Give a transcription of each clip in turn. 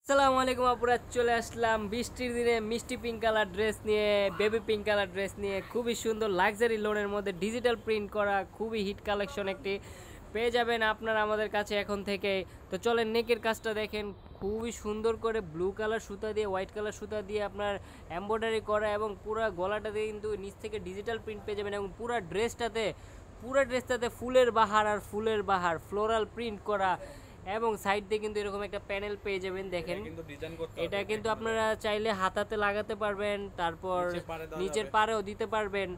আসসালামু আলাইকুম আপুরা, চলে আসলাম বৃষ্টির দিনে মিষ্টি পিঙ্ক কালার ড্রেস নিয়ে, বেবি পিঙ্ক কালার ড্রেস নিয়ে। খুবই সুন্দর লাক্সারি লোনের মধ্যে ডিজিটাল প্রিন্ট করা খুবই হিট কালেকশন একটি পেয়ে যাবেন আপনারা আমাদের কাছে এখন থেকে। তো চলেন নেকের কাজটা দেখেন, খুবই সুন্দর করে ব্লু কালার সুতা দিয়ে হোয়াইট কালার সুতা দিয়ে আপনার এমব্রয়ডারি করা, এবং পুরো গলাটাতে কিন্তু নিচ থেকে ডিজিটাল প্রিন্ট পেয়ে যাবেন, এবং পুরো ড্রেসটাতে ফুলের বাহার আর ফুলের বাহার ফ্লোরাল প্রিন্ট করা, এবং সাইড দিয়ে কিন্তু এরকম একটা প্যানেল পেয়ে যাবেন। দেখেন এটা কিন্তু আপনারা চাইলে হাতাতে লাগাতে পারবেন, তারপর নিচের পাড়েও দিতে পারবেন,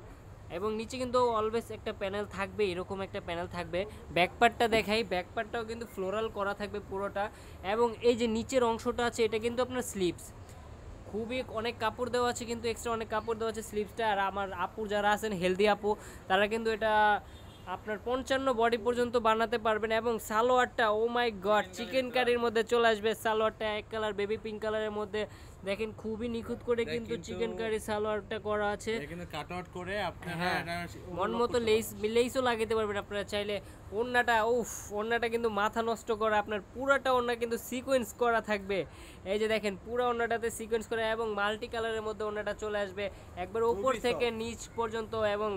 এবং নিচে কিন্তু অলওয়েজ একটা প্যানেল থাকবে, এরকম একটা প্যানেল থাকবে। ব্যাকপার্টটা দেখাই, ব্যাকপার্টটাও কিন্তু ফ্লোরাল করা থাকবে পুরোটা, এবং এই যে নিচের অংশটা আছে এটা কিন্তু আপনার স্লিভস, খুবই অনেক কাপড় দেওয়া আছে, কিন্তু এক্সট্রা অনেক কাপড় দেওয়া আছে স্লিভসটা। আর আমার আপু যারা আছেন হেলদি আপু, তারা কিন্তু এটা আপনার 55 বডি পর্যন্ত বানাতে পারবেন। এবং সালোয়ারটা ও মাই গড চিকেন কারির মধ্যে চলে আসবে। সালোয়ারটা এক কালার বেবি পিঙ্ক কালারের মধ্যে, দেখেন খুবই নিখুঁত করে কিন্তু চিকেন কারি সালোয়ারটা করা আছে। এখানে কাট আউট করে আপনারা হ্যাঁ, মন মতো লেসও লাগাতে পারবেন আপনারা চাইলে। ওড়নাটা কিন্তু মাথা নষ্ট করা, আপনার পুরাটা ওড়না কিন্তু সিকোয়েন্স করা থাকবে। এই যে দেখেন পুরো ওড়নাটাতে সিকোয়েন্স করা, এবং মাল্টি কালারের মধ্যে ওড়নাটা চলে আসবে একবার উপর থেকে নিচ পর্যন্ত, এবং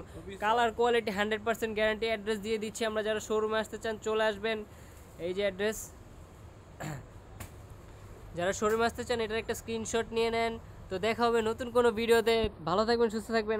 কালার কোয়ালিটি 100% গ্যারান্টি। অ্যাড্রেস দিয়ে দিচ্ছি আমরা, যারা শোরুমে আসতে চান চলে আসবেন। এই যে অ্যাড্রেস, যারা শোরুমে আসতে চান এটার একটা স্ক্রিনশট নিয়ে নেন। তো দেখা হবে নতুন কোনো ভিডিওতে। ভালো থাকবেন, সুস্থ থাকবেন।